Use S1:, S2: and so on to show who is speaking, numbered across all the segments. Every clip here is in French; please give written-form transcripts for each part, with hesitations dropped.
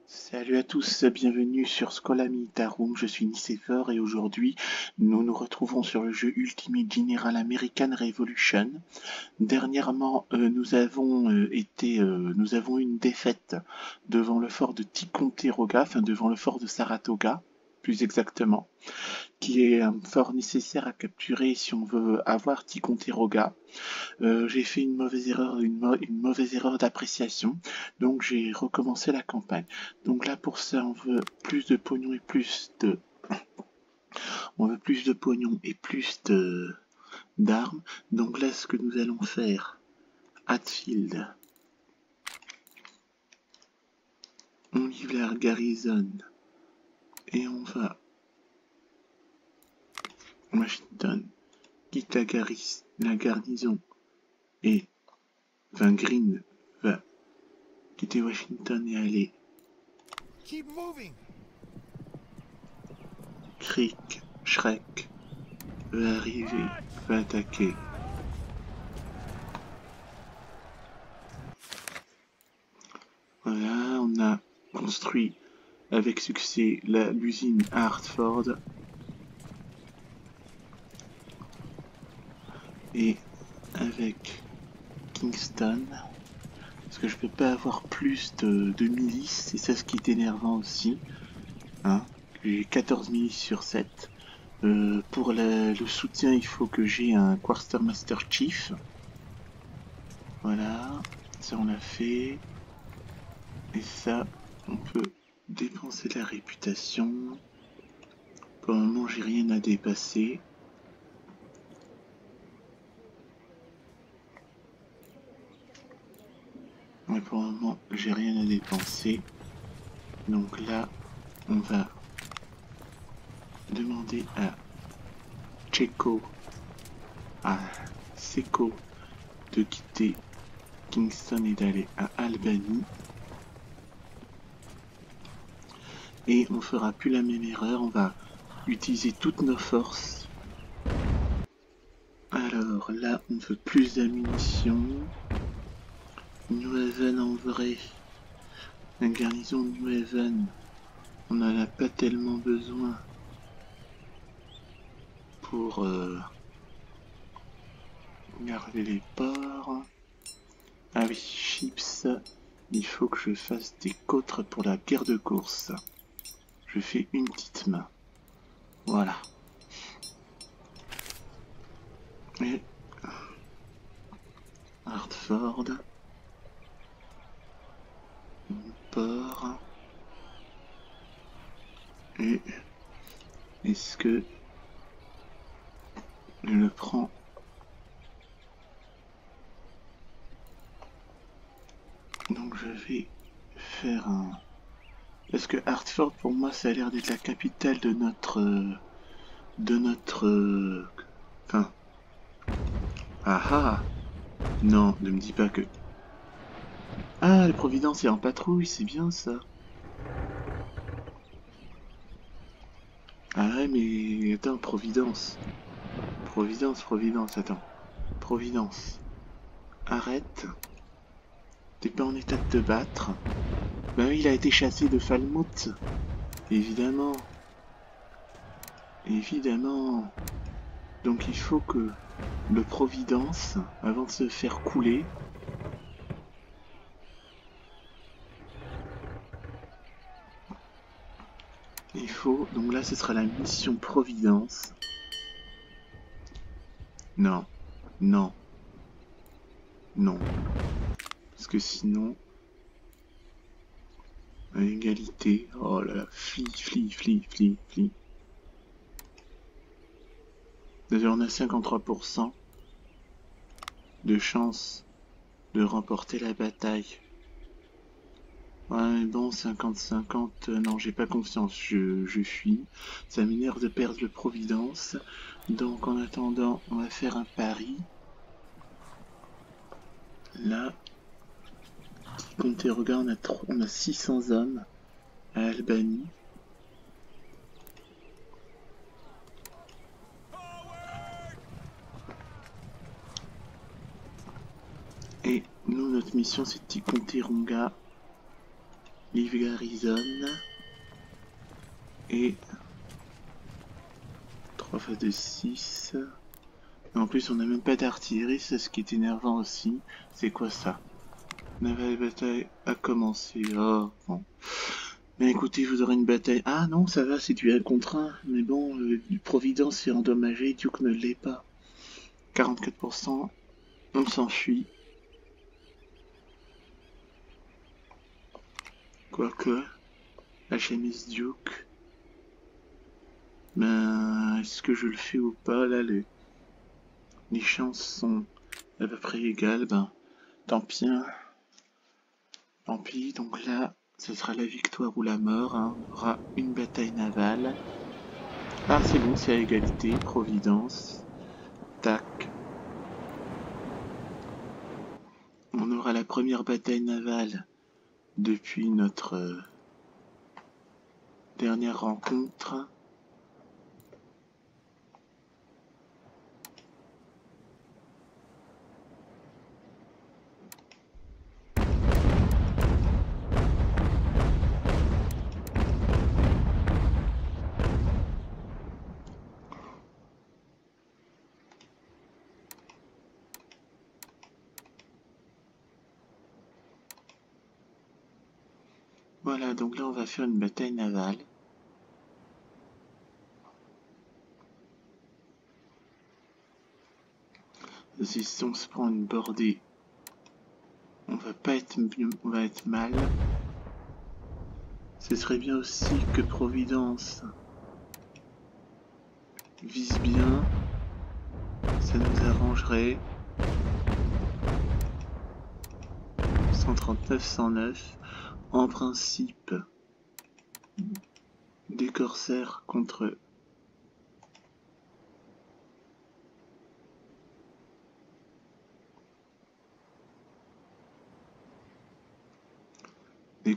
S1: Salut à tous, bienvenue sur Schola Militarum, je suis Nicéphore et aujourd'hui nous nous retrouvons sur le jeu Ultimate General American Revolution. Dernièrement, nous avons eu une défaite devant le fort de Ticonderoga, enfin devant le fort de Saratoga, plus exactement, qui est un fort nécessaire à capturer si on veut avoir Ticonderoga. J'ai fait une mauvaise erreur d'appréciation, donc j'ai recommencé la campagne. Donc là pour ça on veut plus de pognon et plus de d'armes. Donc là ce que nous allons faire, Hatfield, on livre la garrison et on va Washington, quitte la garnison et Van Green va quitter Washington et aller Creek, Shrek va arriver, va attaquer. Voilà, on a construit avec succès l'usine à Hartford. Et avec Kingston, parce que je peux pas avoir plus de milices, c'est ça ce qui est énervant aussi. Hein, j'ai 14 milices sur 7. Pour le soutien, il faut que j'ai un Quartermaster Chief. Voilà, ça on l'a fait. Et ça, on peut dépenser la réputation. Pour le moment, j'ai rien à dépasser. Mais pour le moment, j'ai rien à dépenser. Donc là, on va demander à Seco de quitter Kingston et d'aller à Albany. Et on fera plus la même erreur, on va utiliser toutes nos forces. Alors là, on veut plus d'ammunition. New Haven en vrai. La garnison de New Haven, on n'en a pas tellement besoin pour garder les ports. Ah oui, chips, il faut que je fasse des côtres pour la guerre de course. Je fais une petite main. Voilà. Et Hartford. Port. Et est-ce que je le prends? Donc je vais faire un... Parce que Hartford pour moi ça a l'air d'être la capitale de notre... Enfin... Ah ah! Non, ne me dis pas que... Ah, le Providence est en patrouille, c'est bien ça. Ah ouais, mais... Attends, Providence. Providence, attends. Providence. Arrête. T'es pas en état de te battre. Bah oui, il a été chassé de Falmouth. Évidemment. Évidemment. Donc il faut que le Providence, avant de se faire couler, il faut... Donc là, ce sera la mission Providence. Non. Non. Non. Parce que sinon... À égalité... Oh là là, flie. Déjà, on a 53% de chance de remporter la bataille. Ouais, mais bon, 50-50, non, j'ai pas confiance, je fuis. Ça m'énerve de perdre le Providence. Donc, en attendant, on va faire un pari. Là, Ticonderoga, on a 600 hommes à Albany. Et nous, notre mission, c'est Ticonderoga. Liv Garrison. Et 3 fois de 6. En plus, on n'a même pas d'artillerie, c'est ce qui est énervant aussi. C'est quoi ça? Naval bataille a commencé. Oh, bon. Mais écoutez, vous aurez une bataille. Ah non, ça va, c'est du 1 contre 1. Mais bon, Providence est endommagé, Duke ne l'est pas. 44%, on s'enfuit. Quoique, HMS Duke. Ben, est-ce que je le fais ou pas? Là, les chances sont à peu près égales. Ben, tant pis, hein. Tant pis, donc là, ce sera la victoire ou la mort, hein. On aura une bataille navale. Ah, c'est bon, c'est à égalité, Providence. Tac. On aura la première bataille navale depuis notre dernière rencontre. Voilà, donc là on va faire une bataille navale. Si on se prend une bordée, on va pas être mieux, on va être mal. Ce serait bien aussi que Providence vise bien. Ça nous arrangerait. 139, 109. En principe, des corsaires contre des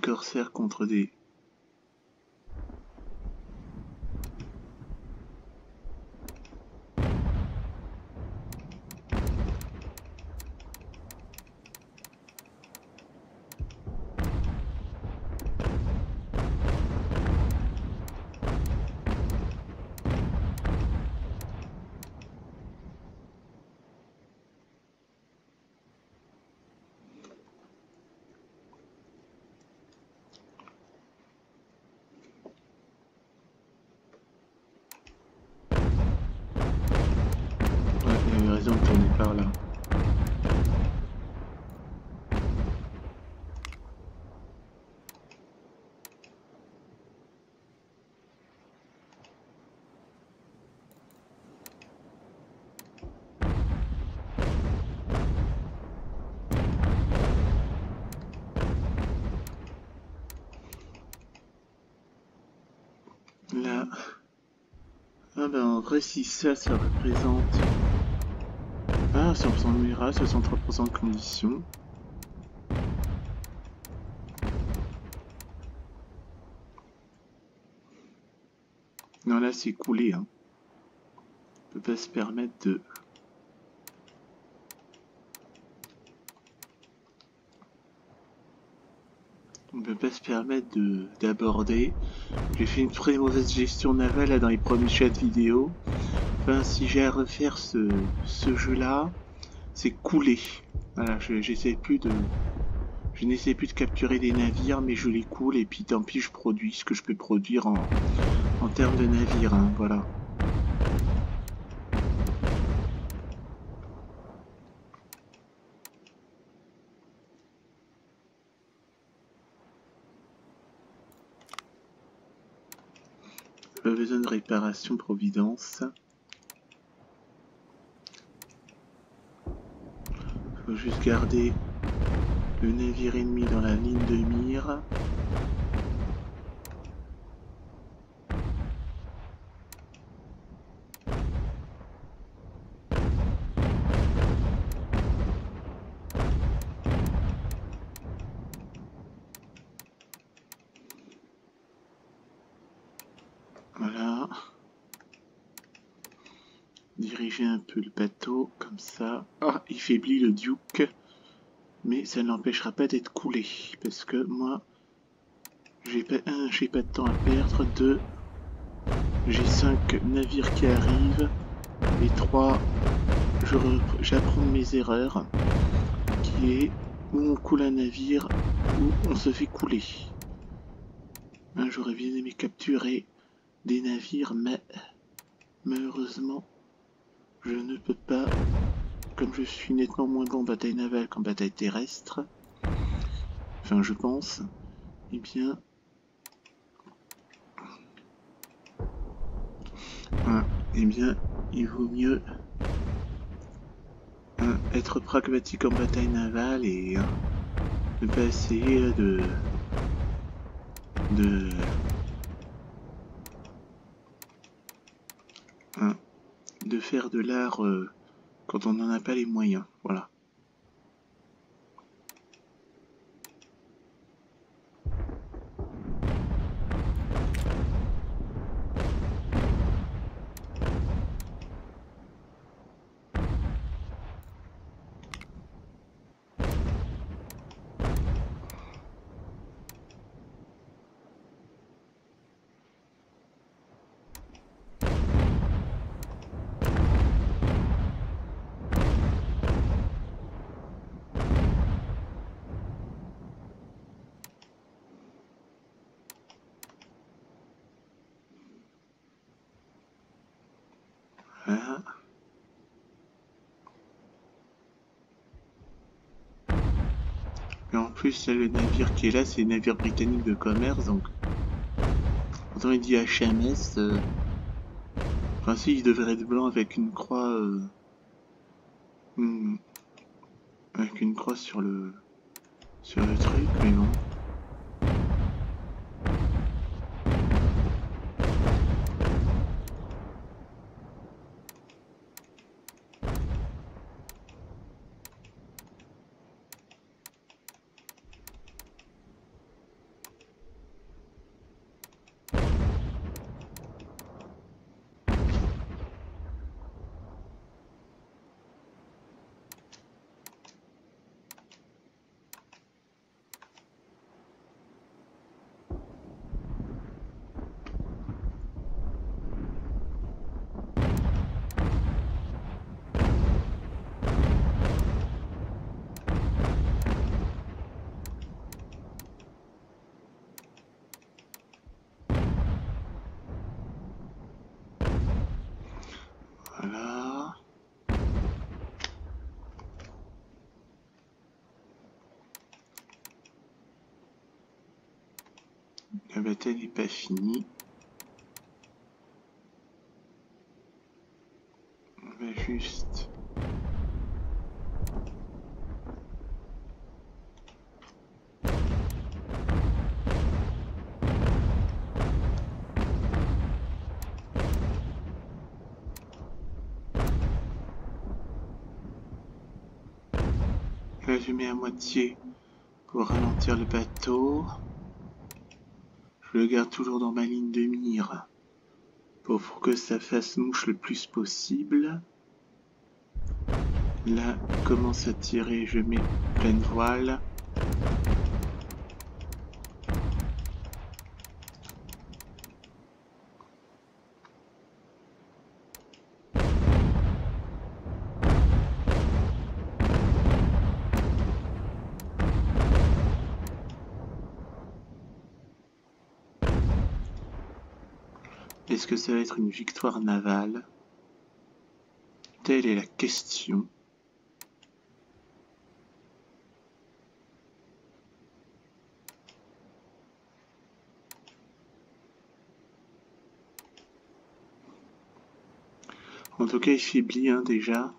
S1: raison de tourner par là. Là. Ah ben en vrai si ça représente... Ah 100% de mirage, 63% de conditions. Non là c'est coulé hein. On peut pas se permettre de... On peut pas se permettre d'aborder. J'ai fait une très mauvaise gestion navale là, dans les premiers chats vidéo. Enfin, si j'ai à refaire ce jeu-là, c'est couler. Voilà, je n'essaie plus de capturer des navires, mais je les coule et puis tant pis, je produis ce que je peux produire en termes de navires. Hein, voilà. Pas besoin de réparation Providence. Faut juste garder le navire ennemi dans la ligne de mire. Voilà. Diriger un peu le bateau, comme ça. Ah, il faiblit le Duke. Mais ça n'empêchera pas d'être coulé. Parce que moi, J'ai pas de temps à perdre. 2, j'ai 5 navires qui arrivent. Et 3, j'apprends de mes erreurs, qui est où on coule un navire, où on se fait couler. J'aurais bien aimé capturer des navires, mais malheureusement, je ne peux pas, comme je suis nettement moins bon en bataille navale qu'en bataille terrestre, enfin je pense, eh bien, il vaut mieux être pragmatique en bataille navale et ne pas essayer de, de faire de l'art quand on n'en a pas les moyens. Voilà. Voilà. Et en plus, le navire qui est là, c'est le navire britannique de commerce, donc quand il dit HMS, enfin si, il devrait être blanc avec une croix, avec une croix sur le truc, mais non. Voilà. La bataille n'est pas finie. On va juste... Là, je mets à moitié pour ralentir le bateau. Je le garde toujours dans ma ligne de mire pour que ça fasse mouche le plus possible. Là, il commence à tirer, je mets pleine voile. Est-ce que ça va être une victoire navale? Telle est la question. En tout cas, il faiblit déjà.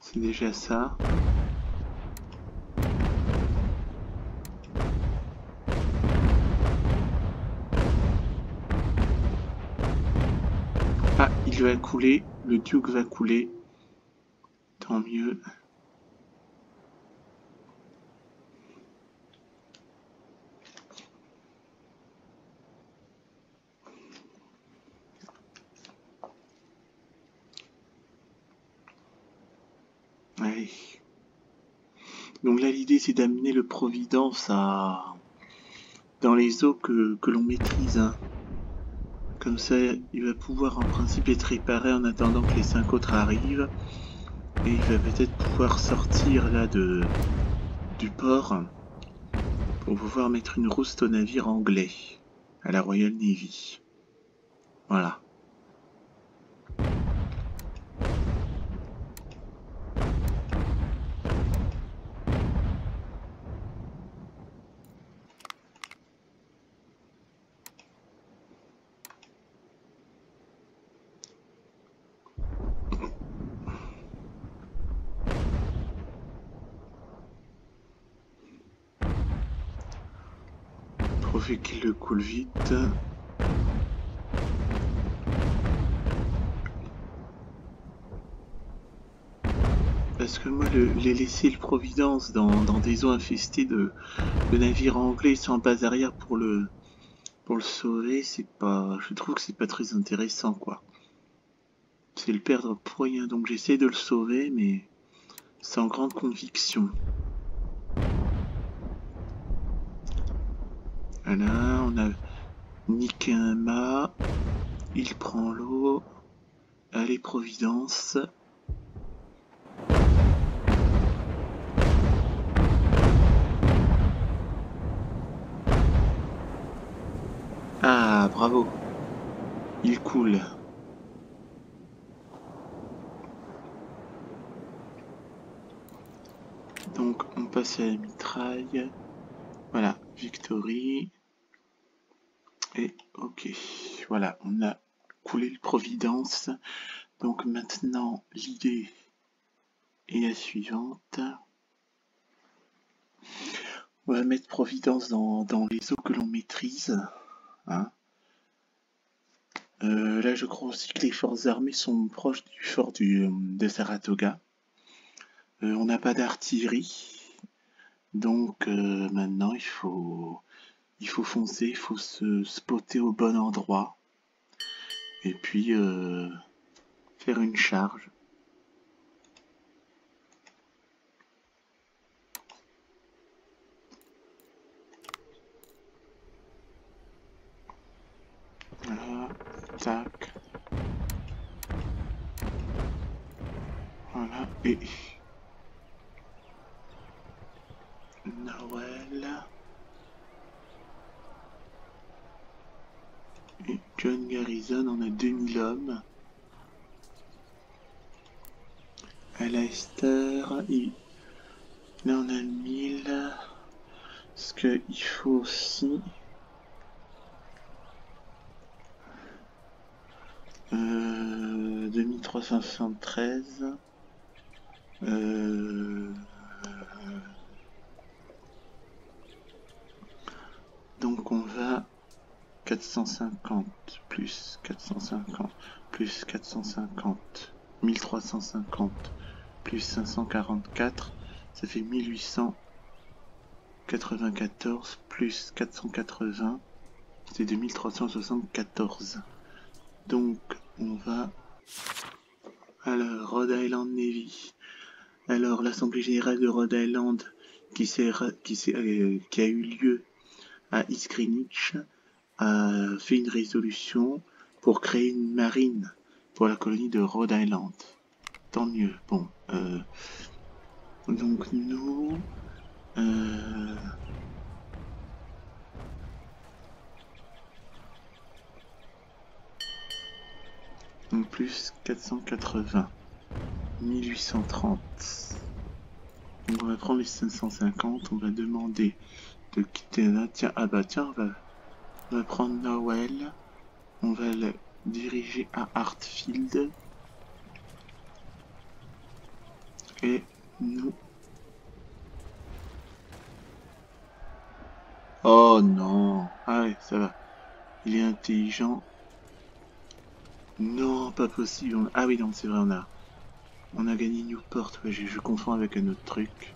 S1: C'est déjà ça. Ah, il va couler. Le Duke va couler. Tant mieux. Allez. Donc là, l'idée, c'est d'amener le Providence à dans les eaux que l'on maîtrise. Hein. Comme ça, il va pouvoir en principe être réparé en attendant que les 5 autres arrivent. Et il va peut-être pouvoir sortir là du port pour pouvoir mettre une rouste au navire anglais, à la Royal Navy. Voilà. Profit qu'il le coule vite. Parce que moi, les laisser le Providence dans des eaux infestées de navires anglais sans base arrière pour le sauver, c'est pas. Je trouve que c'est pas très intéressant, quoi. C'est le perdre pour rien. Donc j'essaie de le sauver, mais sans grande conviction. Voilà, on a niqué un mât. Il prend l'eau. Allez, Providence. Ah, bravo. Il coule. Donc, on passe à la mitraille. Voilà, Victory. Et ok, voilà, on a coulé le Providence. Donc maintenant, l'idée est la suivante. On va mettre Providence dans les eaux que l'on maîtrise. Hein. Là, je crois aussi que les forces armées sont proches du fort de Saratoga. On n'a pas d'artillerie. Donc maintenant, il faut foncer, il faut se spotter au bon endroit. Et puis faire une charge. Voilà, tac. Voilà, et Noël. Et John Garrison, on a 2000 hommes. À Leicester, là on a 1000. Parce qu'il faut aussi... 2373. Donc on va 450 plus 450 plus 450 1350 plus 544, ça fait 1894 plus 480, c'est 2374. Donc on va à la Rhode Island Navy. Alors l'Assemblée Générale de Rhode Island qui a eu lieu à East Greenwich a fait une résolution pour créer une marine pour la colonie de Rhode Island. Tant mieux. Bon, donc nous... donc plus 480. 1830. Donc on va prendre les 550, on va demander de quitter là. Tiens, ah bah tiens, on va prendre Noël. On va le diriger à Hartfield. Et nous... Oh non. Ah ouais, ça va. Il est intelligent. Non, pas possible. Ah oui, non, c'est vrai, on a gagné Newport. Ouais, je confonds avec un autre truc.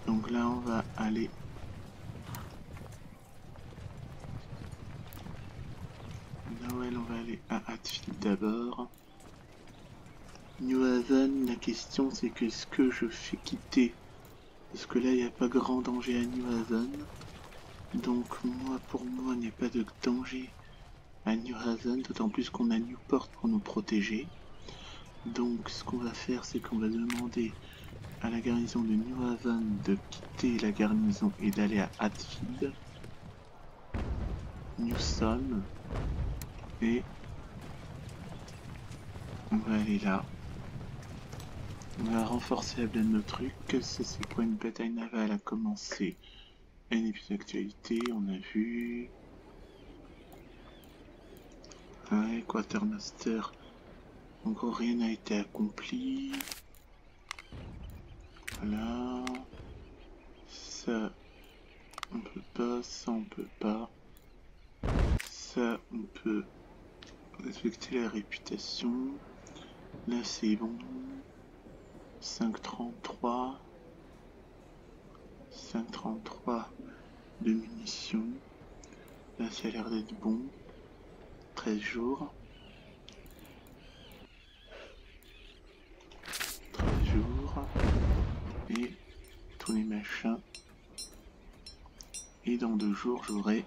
S1: Donc là, on va aller... Noël, on va aller à Hatfield d'abord. New Haven, la question c'est qu'est-ce que je fais quitter? Parce que là, il n'y a pas grand danger à New Haven. Donc pour moi, il n'y a pas de danger à New Haven, d'autant plus qu'on a Newport pour nous protéger. Donc ce qu'on va faire, c'est qu'on va demander à la garnison de New Haven de quitter la garnison et d'aller à Hatfield, Newsom, et on va aller là. On va renforcer la blague de nos trucs. Ça, c'est quoi? Une bataille navale a commencé. Un épisode d'actualité, on a vu. Ouais, Quartermaster. En gros, rien n'a été accompli. Voilà. Ça, on peut pas. Ça, on peut pas. Ça, on peut respecter la réputation. Là, c'est bon. 5,33. 5,33 de munitions. Là, ça a l'air d'être bon. 13 jours. 13 jours. Et tous les machins. Et dans 2 jours, j'aurai...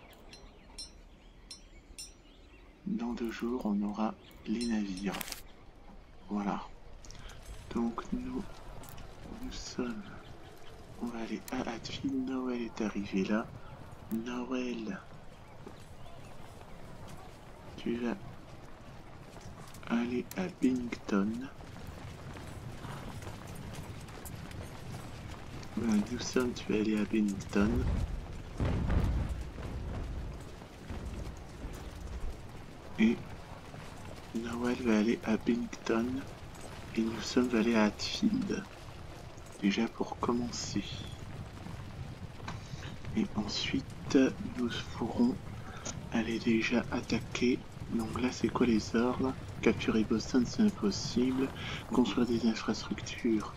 S1: Dans 2 jours, on aura les navires. Voilà. Donc, nous sommes... On va aller à Hatfield. Noël est arrivé là. Noël, tu vas aller à Bennington. Newsom, tu vas aller à Bennington. Et Noël va aller à Bennington. Et Newsom va aller à Hatfield. Déjà pour commencer. Et ensuite, nous pourrons aller déjà attaquer. Donc là, c'est quoi les ordres? Capturer Boston, c'est impossible. Construire des infrastructures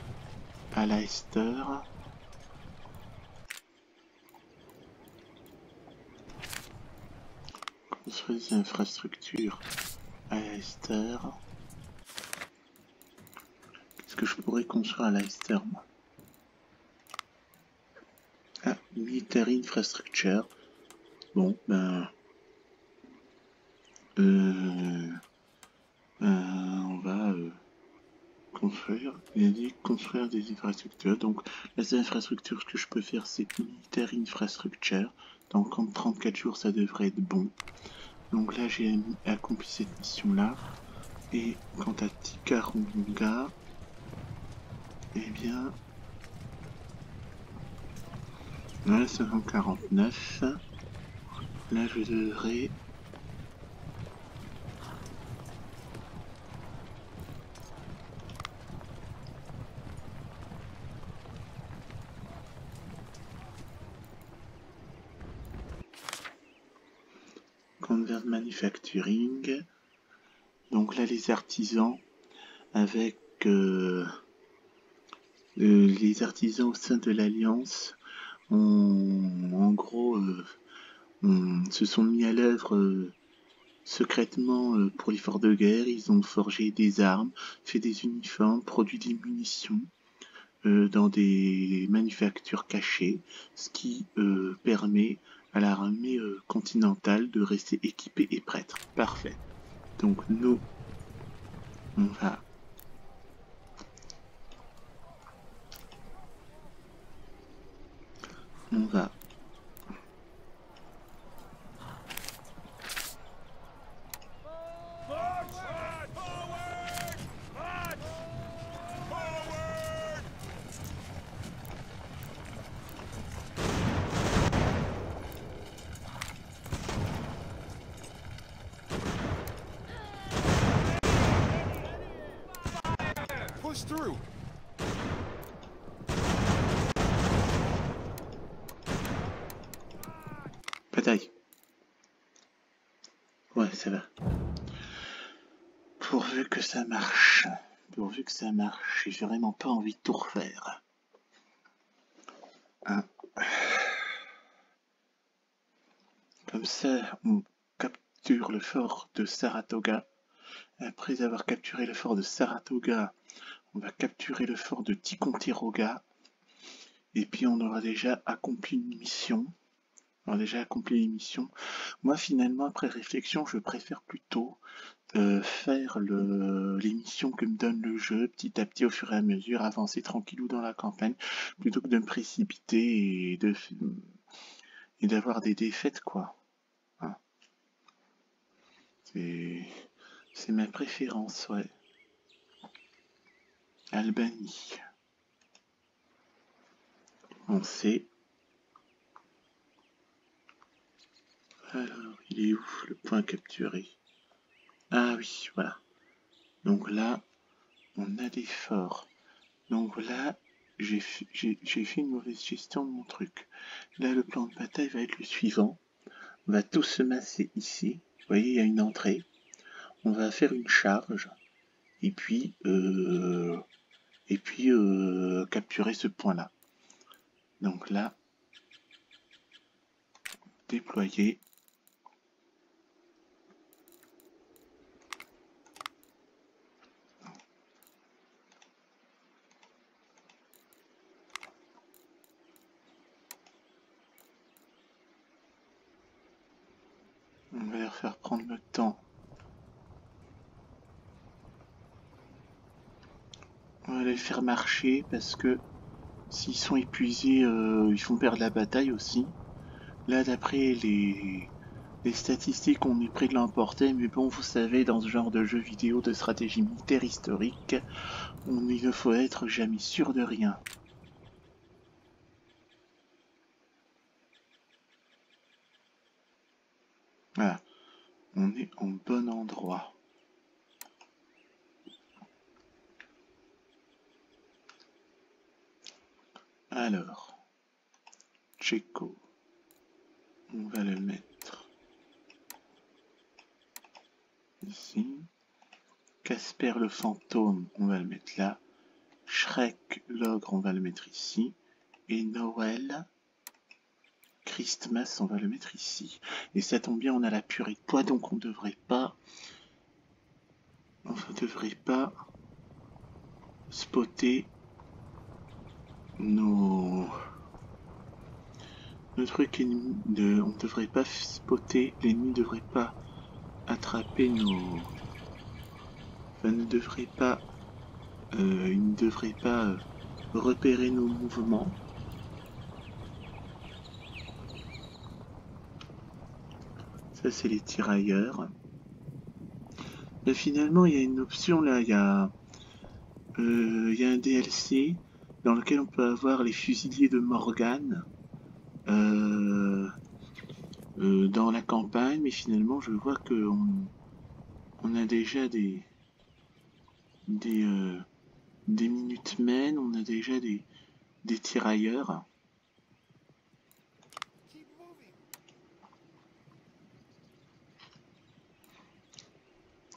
S1: à Leicester. Construire des infrastructures à Leicester. Qu'est-ce que je pourrais construire à Leicester, moi? Ah, Military Infrastructure. Bon, ben... on va construire. Il a dit construire des infrastructures. Donc, les infrastructures, ce que je peux faire, c'est Military Infrastructure. Donc, en 34 jours, ça devrait être bon. Donc là, j'ai accompli cette mission-là. Et quant à Ticaronga, eh bien... Là, 549. Là, je devrais... Convert Manufacturing. Donc là, les artisans avec les artisans au sein de l'Alliance en gros se sont mis à l'œuvre secrètement pour l'effort de guerre. Ils ont forgé des armes, fait des uniformes, produit des munitions dans des manufactures cachées, ce qui permet à l'armée continentale de rester équipée et prête. Parfait. Donc nous, on va
S2: push through.
S1: bataille. Ouais, ça va. Pourvu que ça marche. Pourvu que ça marche. J'ai vraiment pas envie de tout refaire. Hein. Comme ça, on capture le fort de Saratoga. Après avoir capturé le fort de Saratoga, on va capturer le fort de Ticonderoga. Et puis on aura déjà accompli une mission. On a déjà accompli l'émission. Moi, finalement, après réflexion, je préfère plutôt faire l'émission que me donne le jeu, petit à petit, au fur et à mesure, avancer tranquillou dans la campagne, plutôt que de me précipiter et d'avoir des défaites, quoi. Hein. C'est ma préférence, ouais. Albanie. On sait. Alors, il est où le point capturé? Ah oui, voilà. Donc là, on a des forts. Donc là, j'ai fait une mauvaise gestion de mon truc. Là, le plan de bataille va être le suivant. On va tous se masser ici. Vous voyez, il y a une entrée. On va faire une charge. Et puis capturer ce point-là. Donc là, déployer. On va leur faire prendre le temps. On va les faire marcher parce que s'ils sont épuisés, ils font perdre la bataille aussi. Là, d'après les statistiques, on est près de l'emporter, mais bon, vous savez, dans ce genre de jeu vidéo de stratégie militaire historique, il ne faut être jamais sûr de rien. Voilà, on est en bon endroit. Alors, Tchéco, on va le mettre ici. Casper le fantôme, on va le mettre là. Shrek l'ogre, on va le mettre ici. Et Noël, Christmas, on va le mettre ici. Et ça tombe bien, on a la purée de poids, donc on ne devrait pas spotter nos trucs ennemis. On ne devrait pas spotter, l'ennemi ne devrait pas attraper nos... Enfin, il ne devrait pas repérer nos mouvements. Ça, c'est les tirailleurs. Mais finalement, il y a une option là, il y a un DLC dans lequel on peut avoir les fusiliers de Morgan dans la campagne, mais finalement, je vois qu'on a déjà des Minutemen, on a déjà des tirailleurs.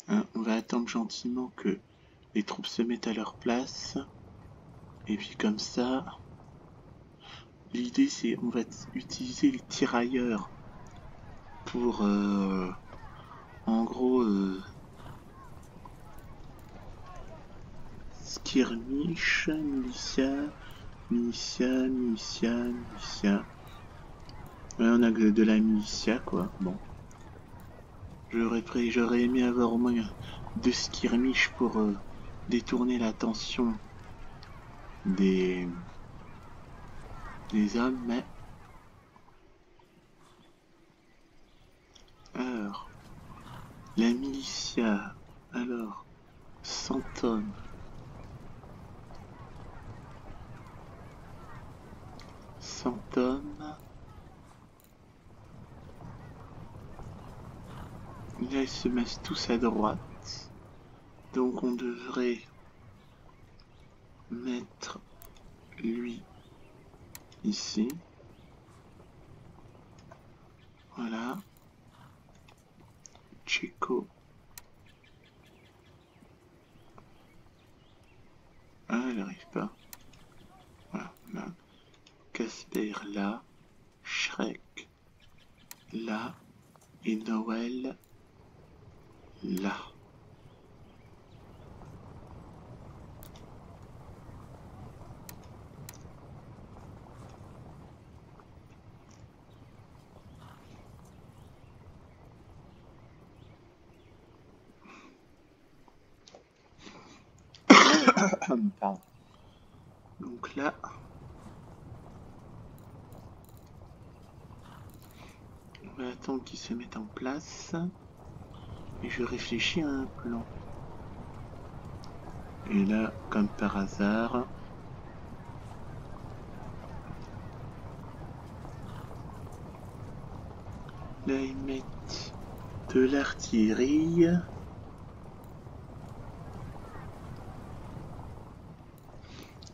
S1: Hein, on va attendre gentiment que les troupes se mettent à leur place. Et puis comme ça, l'idée c'est on va utiliser les tirailleurs pour en gros skirmish, militia. Ouais, on a de la militia quoi. Bon. J'aurais aimé avoir au moins 2 skirmish pour détourner l'attention des hommes, mais... Alors, la militia, alors, 100 hommes. 100 hommes. Là, ils se massent tous à droite. Donc on devrait mettre lui ici. Voilà. Tchéco. Ah, elle n'arrive pas. Voilà, là. Casper là. Shrek là. Et Noël là. Pardon. Donc là, on va attendre qu'il se mette en place. Et je réfléchis à un plan. Et là, comme par hasard, là ils mettent de l'artillerie.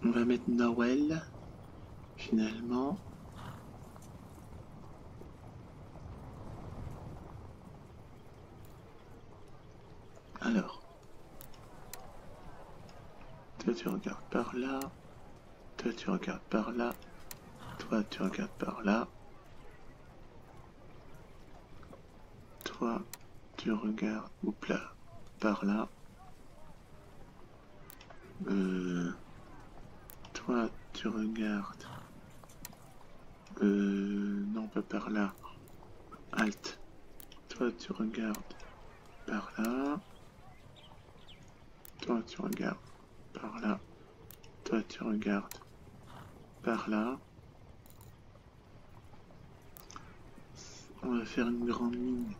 S1: On va mettre Noël, finalement. Alors, toi tu regardes par là, toi tu regardes par là, toi tu regardes par là, toi tu regardes, oups là, par là, toi tu regardes, non pas par là, halt, toi tu regardes par là, toi tu regardes par là, toi tu regardes par là. On va faire une grande ligne,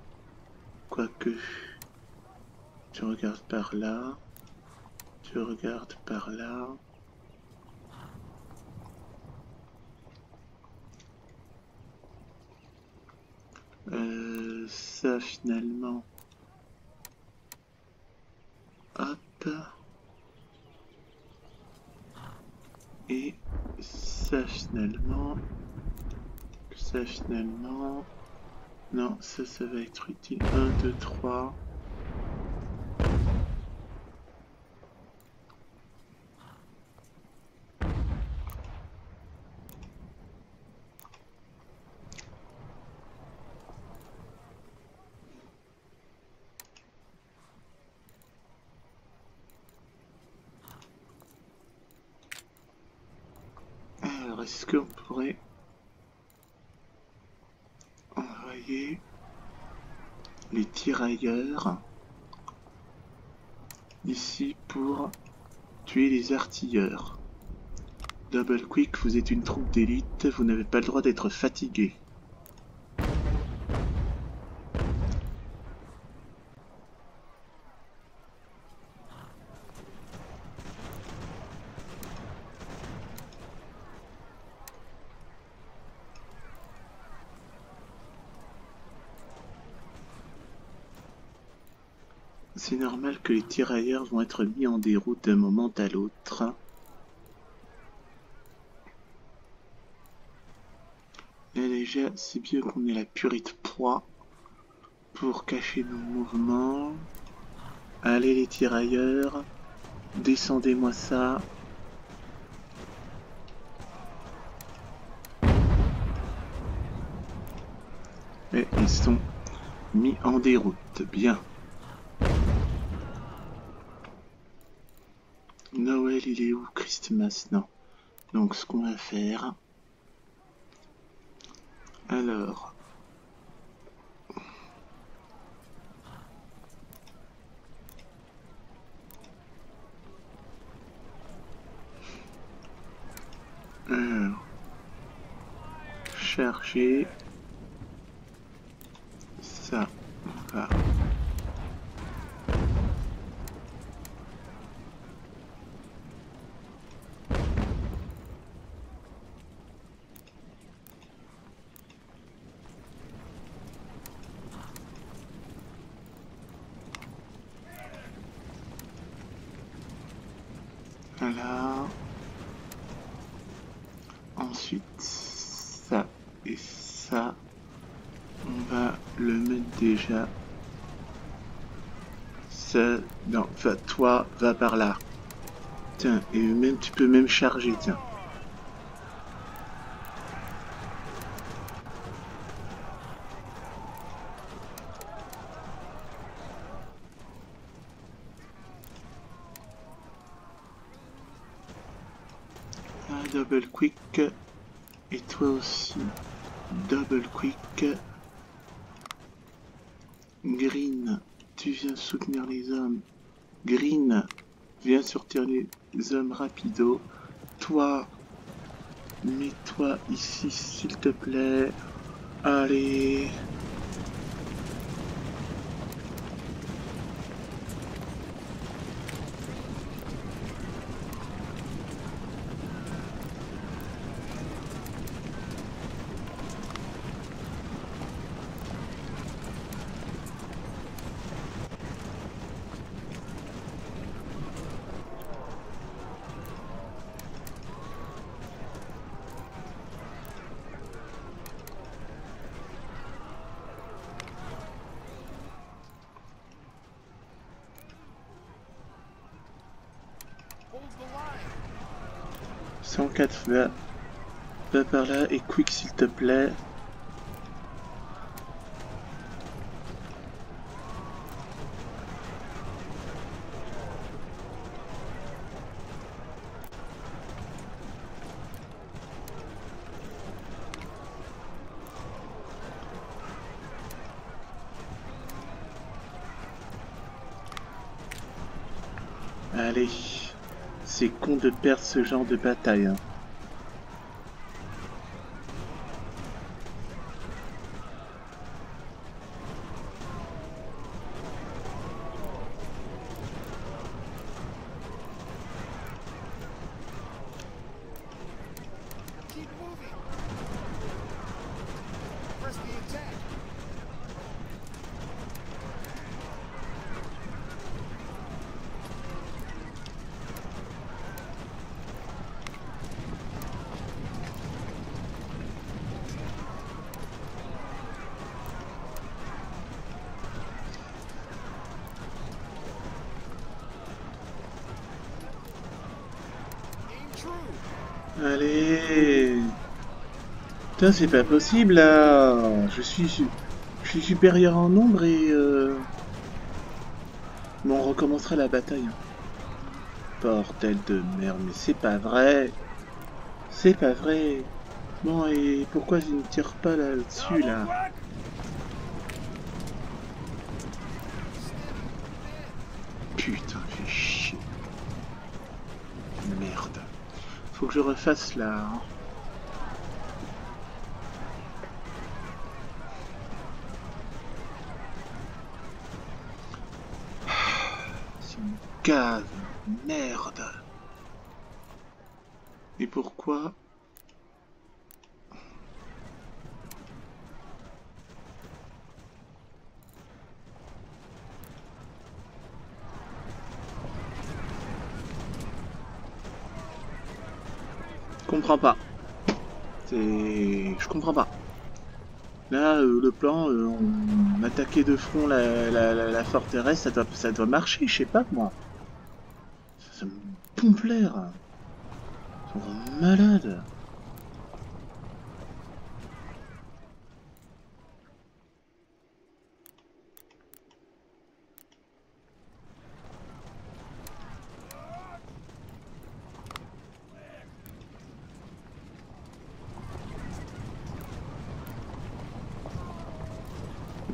S1: quoique tu regardes par là, tu regardes par là. Ça finalement, hop, et ça finalement, non, ça va être utile. 1, 2, 3. Alors, est-ce qu'on pourrait envoyer les tirailleurs ici pour tuer les artilleurs? Double Quick, vous êtes une troupe d'élite, vous n'avez pas le droit d'être fatigué. C'est normal que les tirailleurs vont être mis en déroute d'un moment à l'autre. Et déjà, c'est bien qu'on ait la purée de poids pour cacher nos mouvements. Allez les tirailleurs, descendez-moi ça. Et ils sont mis en déroute, bien. Noël, il est où? Christmas, non. Donc ce qu'on va faire... Alors... Charger... Ça, on va... Voilà. Ensuite, ça et ça, on va le mettre déjà. Ça, non, enfin, toi, va par là. Tiens, et même tu peux même charger, tiens. Double Quick. Et toi aussi. Double Quick. Green, tu viens soutenir les hommes. Green, viens soutenir les... hommes rapido. Toi, mets-toi ici, s'il te plaît. Allez.
S2: Hold the line.
S1: 104, va par là et quick s'il te plaît. Allez, c'est con de perdre ce genre de bataille. Hein.
S2: Keep moving. Press the attack. Aim true.
S1: Allez. Putain, c'est pas possible là. Je suis supérieur en nombre et bon, on recommencera la bataille. Hein. Bordel de merde, mais c'est pas vrai. C'est pas vrai. Bon, et pourquoi je ne tire pas là-dessus là? Putain, fait chier. Merde. Faut que je refasse là. Hein. C'est une cave. Merde. Et pourquoi? Je comprends pas. Je comprends pas. Là, le plan, on attaquait de front la forteresse, ça doit marcher, je sais pas moi. Ça me pompe l'air. Ils sont malades.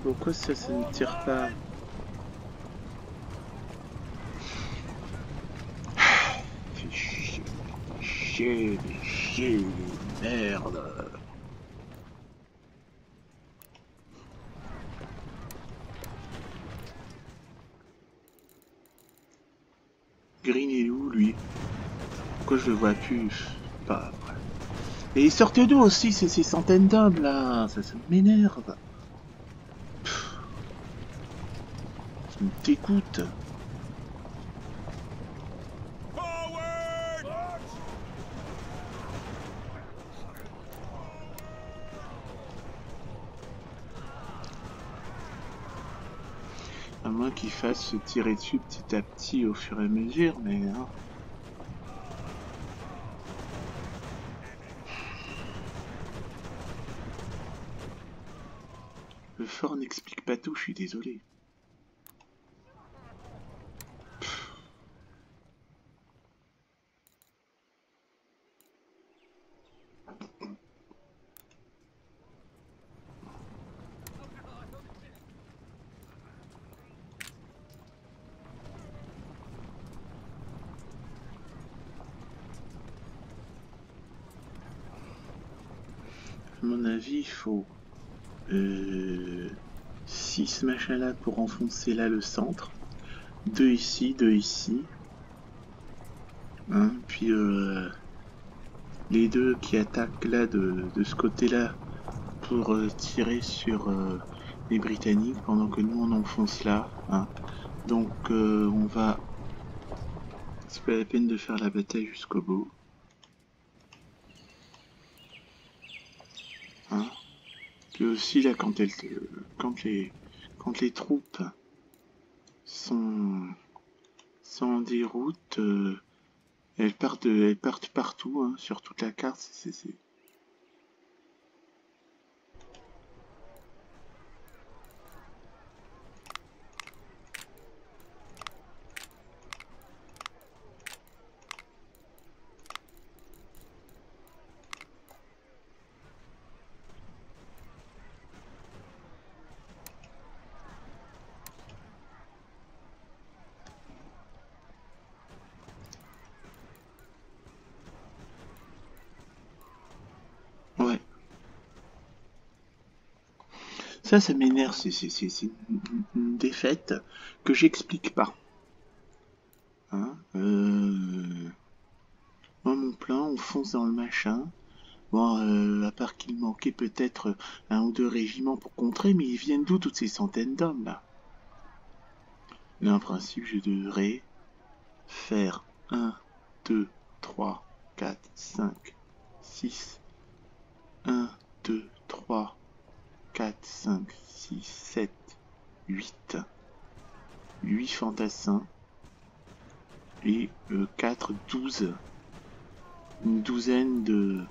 S1: Pourquoi ça ne tire pas? Fais chier, merde. Green est où, lui? Pourquoi je le vois plus? Pas vrai. Et ils sortent d'où aussi, ces centaines d'hommes, là? Ça m'énerve. Ça me dégoûte.
S2: Forward!
S1: À moins qu'ils fassent se tirer dessus petit à petit au fur et à mesure, mais... Hein. Le fort n'explique pas tout, je suis désolé. mon avis, il faut 6 machins là pour enfoncer là le centre. 2 ici, 2 ici. Hein, puis les deux qui attaquent là de ce côté-là pour tirer sur les Britanniques pendant que nous on enfonce là. Hein. Donc on va... C'est pas la peine de faire la bataille jusqu'au bout. Hein. Puis aussi là quand les troupes sont en déroute, elles partent partout hein, sur toute la carte. Ouais. Ça m'énerve, c'est une défaite que j'explique pas. Hein moi, mon plan, on fonce dans le machin. Bon, à part qu'il manquait peut-être un ou deux régiments pour contrer, mais ils viennent d'où toutes ces centaines d'hommes là? Là, en principe, je devrais faire 1, 2, 3, 4, 5, 6. 1, 2, 3, 4, 5, 6, 7, 8. 8 fantassins. Et 4, 12. Une douzaine de...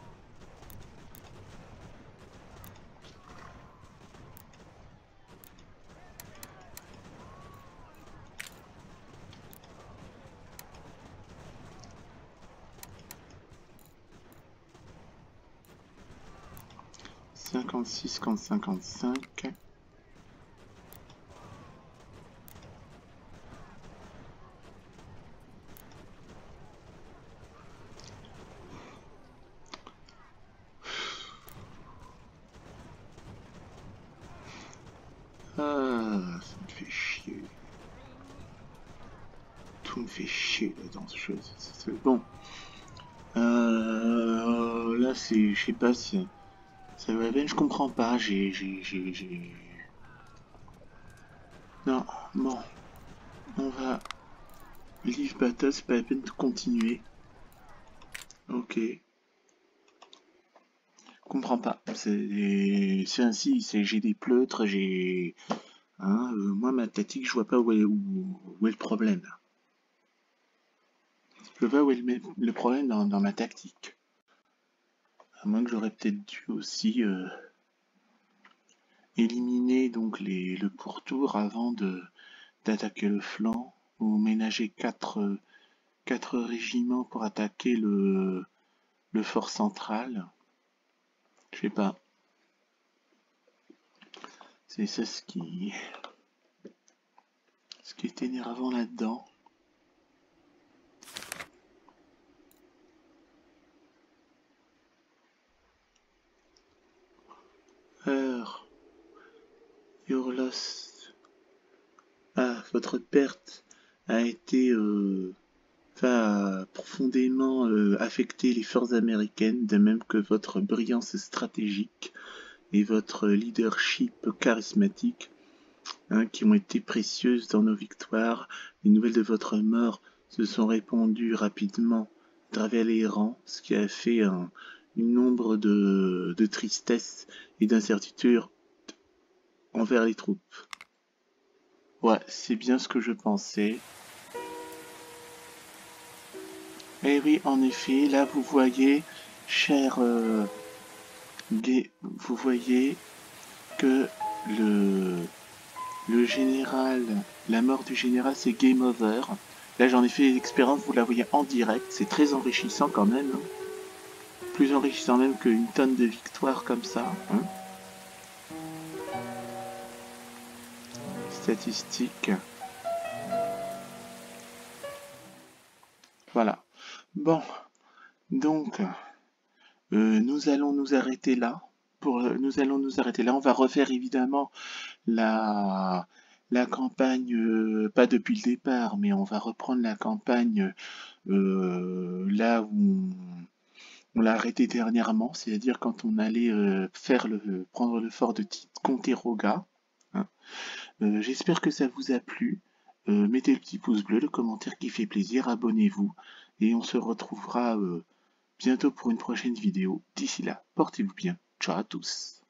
S1: Cinquante-six contre 55. Ah, ça me fait chier. Tout me fait chier là dans ce jeu. Bon. Là, c'est... Je sais pas si... Ça va bien, je comprends pas. Non, bon. On va... Leave battle, c'est pas la peine de continuer. Ok. Comprends pas. C'est ainsi, j'ai des pleutres, j'ai... Hein, moi, ma tactique, je vois pas où est le problème. Je vois où est le problème dans ma tactique. À moins que j'aurais peut-être dû aussi éliminer donc le pourtour avant d'attaquer le flanc, ou ménager 4 régiments pour attaquer le fort central. Je sais pas. C'est ça ce qui est énervant là-dedans. Your loss. Ah, votre perte a été va profondément affecter les forces américaines, de même que votre brillance stratégique et votre leadership charismatique, hein, qui ont été précieuses dans nos victoires. Les nouvelles de votre mort se sont répandues rapidement à travers les rangs, ce qui a fait un nombre de tristesse et d'incertitude envers les troupes. Ouais, c'est bien ce que je pensais. Et oui, en effet, là vous voyez, cher vous voyez que le général, la mort du général, c'est game over. Là j'en ai fait l'expérience, vous la voyez en direct, c'est très enrichissant quand même. Hein. Plus enrichissant même qu'une tonne de victoires comme ça. Hein. Statistiques. Voilà. Bon, donc, nous allons nous arrêter là nous allons nous arrêter là. On va refaire évidemment la campagne, pas depuis le départ, mais on va reprendre la campagne là où on l'a arrêté dernièrement, c'est-à-dire quand on allait prendre le fort de Ticonderoga. Hein. J'espère que ça vous a plu. Mettez le petit pouce bleu, le commentaire qui fait plaisir, abonnez-vous et on se retrouvera bientôt pour une prochaine vidéo. D'ici là, portez-vous bien. Ciao à tous.